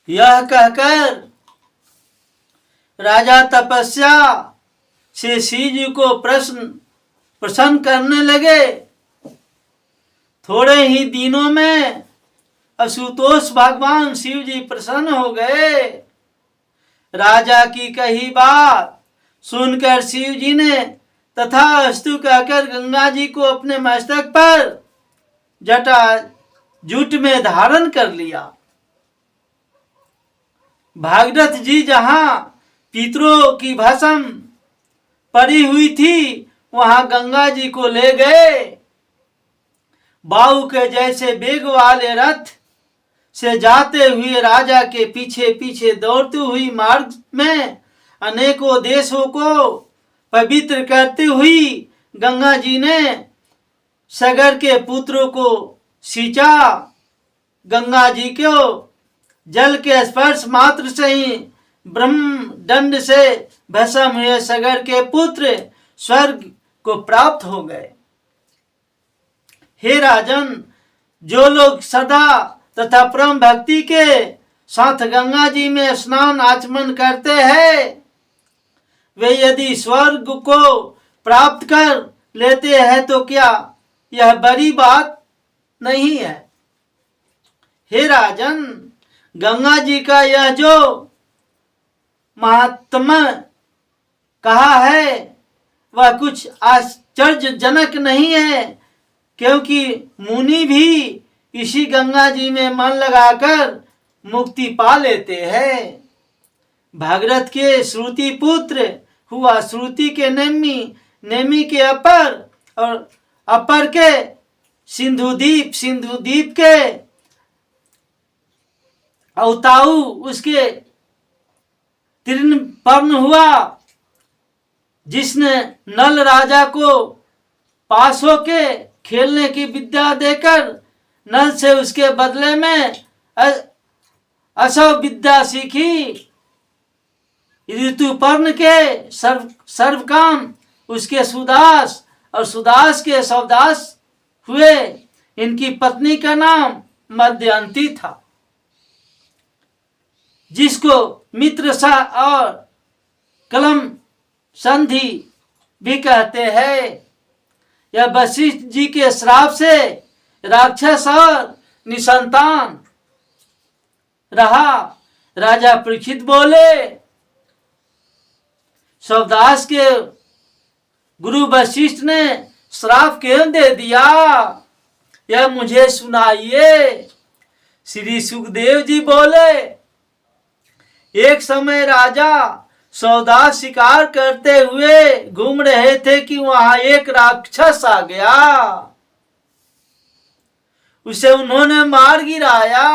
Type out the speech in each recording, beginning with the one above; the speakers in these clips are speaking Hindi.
यह कहकर राजा तपस्या से शिव जी को प्रसन्न करने लगे। थोड़े ही दिनों में आशुतोष भगवान शिव जी प्रसन्न हो गए। राजा की कही बात सुनकर शिव जी ने तथास्तु कहकर गंगा जी को अपने मस्तक पर जटा जूट में धारण कर लिया। भागीरथ जी जहां पितरों की भस्म पड़ी हुई थी वहां गंगा जी को ले गए। बाहु के जैसे वेग वाले रथ से जाते हुए राजा के पीछे पीछे दौड़ती हुई मार्ग में अनेकों देशों को पवित्र करती हुई गंगा जी ने सगर के पुत्रों को सींचा। गंगा जी को जल के स्पर्श मात्र से ही ब्रह्म दंड से भस्म हुए सगर के पुत्र स्वर्ग को प्राप्त हो गए। हे राजन, जो लोग सदा तथा परम भक्ति के साथ गंगा जी में स्नान आचमन करते हैं वे यदि स्वर्ग को प्राप्त कर लेते हैं तो क्या यह बड़ी बात नहीं है। हे राजन, गंगा जी का यह जो महात्मा कहा है वह कुछ आश्चर्यजनक नहीं है, क्योंकि मुनि भी इसी गंगा जी में मन लगाकर मुक्ति पा लेते हैं। भागीरथ के श्रुति पुत्र हुआ श्रुति के नेमी, नेमी के अपर और अपर के सिंधुदीप, सिंधुदीप के अवताऊ उसके तीर्ण पर्ण हुआ, जिसने नल राजा को पास होके खेलने की विद्या देकर नल से उसके बदले में असव विद्या सीखी। ऋतुपर्ण के सर्व काम उसके सुदास और सुदास के सवदास हुए। इनकी पत्नी का नाम मदयंती था, जिसको मित्र सा और कलम संधि भी कहते हैं। यह वशिष्ठ जी के श्राप से राक्षस और निसंतान रहा। राजा परीक्षित बोले, सवदास के गुरु वशिष्ठ ने श्राप क्यों दे दिया, यह मुझे सुनाइए। श्री सुखदेव जी बोले, एक समय राजा सवदास शिकार करते हुए घूम रहे थे कि वहां एक राक्षस आ गया। उसे उन्होंने मार गिराया।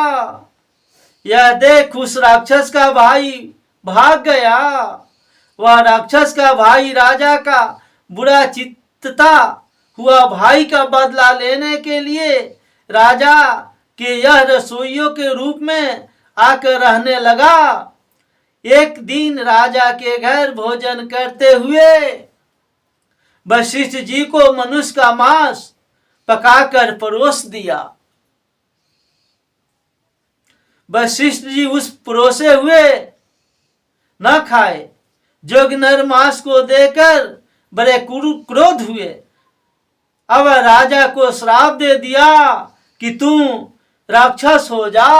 यह देख उस राक्षस का भाई भाग गया। वह राक्षस का भाई राजा का बुरा चित्तता हुआ भाई का बदला लेने के लिए राजा के यह रसोइयों के रूप में आकर रहने लगा। एक दिन राजा के घर भोजन करते हुए वशिष्ठ जी को मनुष्य का मांस पकाकर परोस दिया। वशिष्ठ जी उस परोसे हुए न खाए, जोग नर मांस को देकर बड़े क्रोध हुए। अब राजा को श्राप दे दिया कि तू राक्षस हो जा।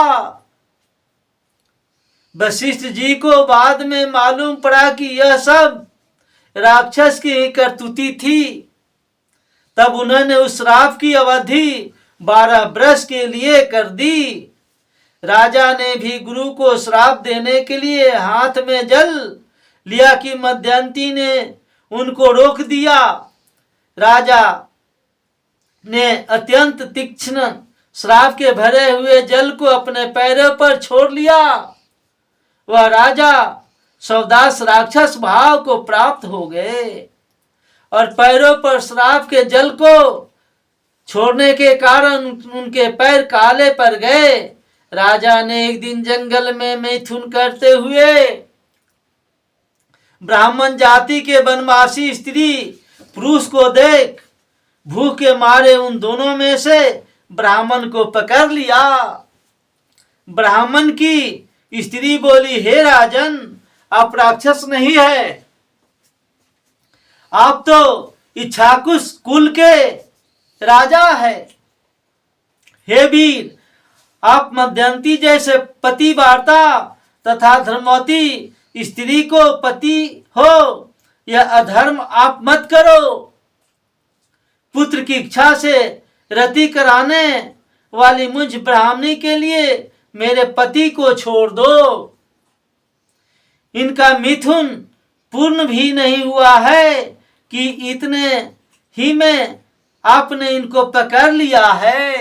वशिष्ठ जी को बाद में मालूम पड़ा कि यह सब राक्षस की ही करतूती थी। तब उन्होंने उस श्राप की अवधि 12 वर्ष के लिए कर दी। राजा ने भी गुरु को श्राप देने के लिए हाथ में जल लिया कि मदयंती ने उनको रोक दिया। राजा ने अत्यंत तीक्ष्ण श्राप के भरे हुए जल को अपने पैरों पर छोड़ लिया। वह राजा सवदास राक्षस भाव को प्राप्त हो गए और पैरों पर श्राप के जल को छोड़ने के कारण उनके पैर काले पड़ गए। राजा ने एक दिन जंगल में मैथुन करते हुए ब्राह्मण जाति के वनवासी स्त्री पुरुष को देख भूख के मारे उन दोनों में से ब्राह्मण को पकड़ लिया। ब्राह्मण की स्त्री बोली, हे राजन, आप राक्षस नहीं है, आप तो इच्छाकुश कुल के राजा है। हे वीर, आप मध्यंती जैसे पतिवार्ता तथा धर्मवती स्त्री को पति हो, यह अधर्म आप मत करो। पुत्र की इच्छा से रति कराने वाली मुझ ब्राह्मणी के लिए मेरे पति को छोड़ दो। इनका मिथुन पूर्ण भी नहीं हुआ है कि इतने ही में आपने इनको पकड़ लिया है।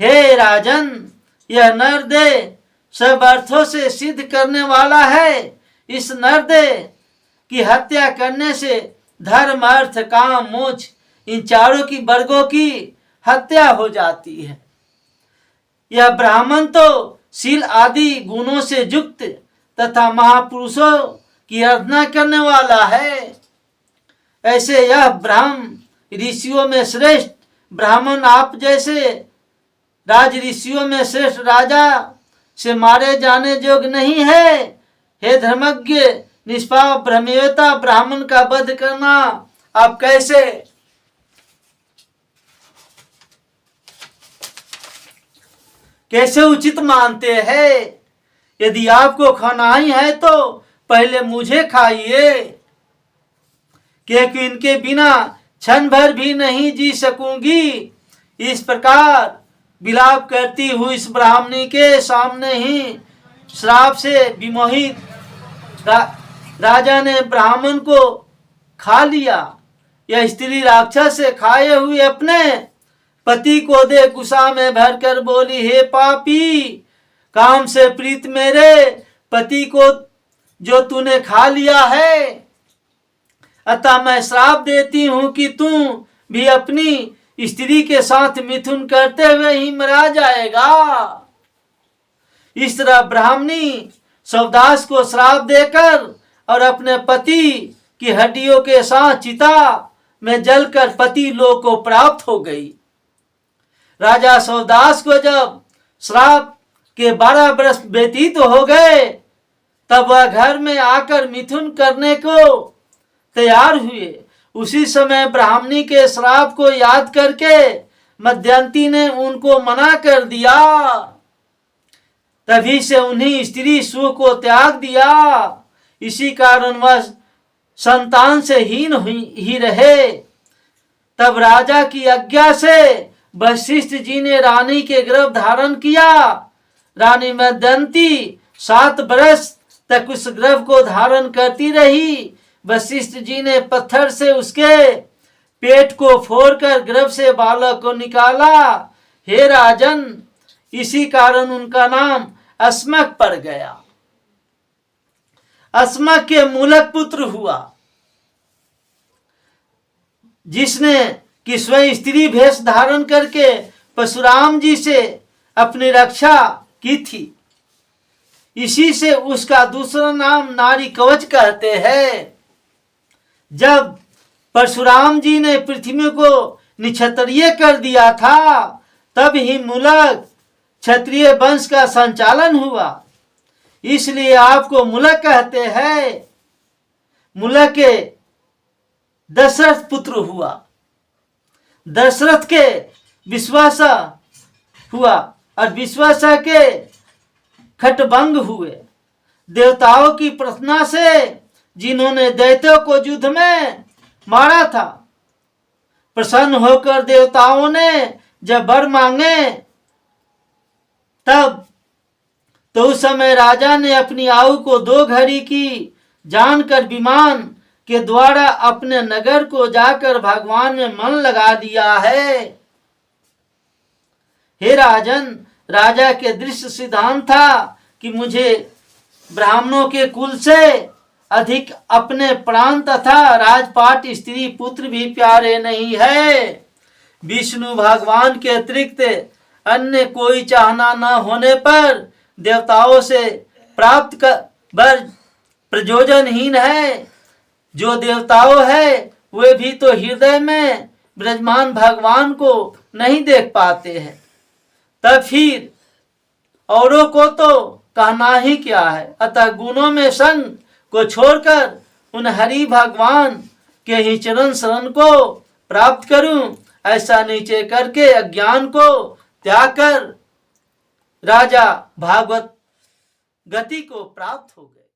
हे राजन, यह नरदेह सब अर्थों से सिद्ध करने वाला है। इस नरदेह की हत्या करने से धर्म, अर्थ, काम, मोक्ष इन चारों की वर्गों की हत्या हो जाती है। यह ब्राह्मण तो शील आदि गुणों से युक्त तथा महापुरुषों की आराधना करने वाला है। ऐसे यह ब्राह्मण ऋषियों में श्रेष्ठ ब्राह्मण आप जैसे राज ऋषियों में श्रेष्ठ राजा से मारे जाने योग्य नहीं है। हे धर्मज्ञ, निष्पाप ब्रह्मवेत्ता ब्राह्मण का वध करना आप कैसे उचित मानते हैं? यदि आपको खाना ही है तो पहले मुझे खाइए, क्योंकि इनके बिना क्षण भर भी नहीं जी सकूंगी। इस प्रकार विलाप करती हुई इस ब्राह्मणी के सामने ही श्राप से विमोहित राजा ने ब्राह्मण को खा लिया। यह स्त्री राक्षस से खाए हुए अपने पति को दे गुस्सा में भरकर बोली, हे पापी, काम से प्रीत मेरे पति को जो तूने खा लिया है, अतः मैं श्राप देती हूं कि तू भी अपनी स्त्री के साथ मिथुन करते हुए ही मरा जाएगा। इस तरह ब्राह्मणी सौदास को श्राप देकर और अपने पति की हड्डियों के साथ चिता में जलकर पति लोक को प्राप्त हो गई। राजा सौदास को जब श्राप के 12 वर्ष व्यतीत हो गए, तब वह घर में आकर मिथुन करने को तैयार हुए। उसी समय ब्राह्मणी के श्राप को याद करके मध्यंती ने उनको मना कर दिया। तभी से उन्हीं स्त्री सुख को त्याग दिया। इसी कारण वह संतान से हीन ही रहे। तब राजा की आज्ञा से वशिष्ठ जी ने रानी के गर्भ धारण किया। रानी मध्यंती 7 वर्ष तक उस गर्भ को धारण करती रही। वशिष्ठ जी ने पत्थर से उसके पेट को फोड़कर गर्भ से बालक को निकाला। हे राजन, इसी कारण उनका नाम अस्मक पड़ गया। अस्मक के मूलक पुत्र हुआ, जिसने कि स्वयं स्त्री भेष धारण करके परशुराम जी से अपनी रक्षा की थी। इसी से उसका दूसरा नाम नारी कवच कहते हैं। जब परशुराम जी ने पृथ्वी को निक्षत्रिय कर दिया था, तब ही मूलक क्षत्रिय वंश का संचालन हुआ। इसलिए आपको मूलक कहते हैं। मूलक के दशरथ पुत्र हुआ। दशरथ के विश्वासा हुआ और विश्वासा के खटभंग हुए। देवताओं की प्रार्थना से जिन्होंने दैत्यों को युद्ध में मारा था, प्रसन्न होकर देवताओं ने जब वर मांगे, तब तो उस समय राजा ने अपनी आयु को 2 घड़ी की जानकर विमान के द्वारा अपने नगर को जाकर भगवान में मन लगा दिया है। हे राजन, राजा के दृष्ट सिद्धांत था कि मुझे ब्राह्मणों के कुल से अधिक अपने प्राण तथा राजपाट स्त्री पुत्र भी प्यारे नहीं है। विष्णु भगवान के अतिरिक्त अन्य कोई चाहना न होने पर देवताओं से प्राप्त कर प्रयोजनहीन है। जो देवताओं है वे भी तो हृदय में विराजमान भगवान को नहीं देख पाते हैं, तब फिर औरों को तो कहना ही क्या है। अतः गुणों में संग को छोड़कर उन हरि भगवान के ही चरण शरण को प्राप्त करूं, ऐसा नीचे करके अज्ञान को त्याग कर राजा भागवत गति को प्राप्त हो गए।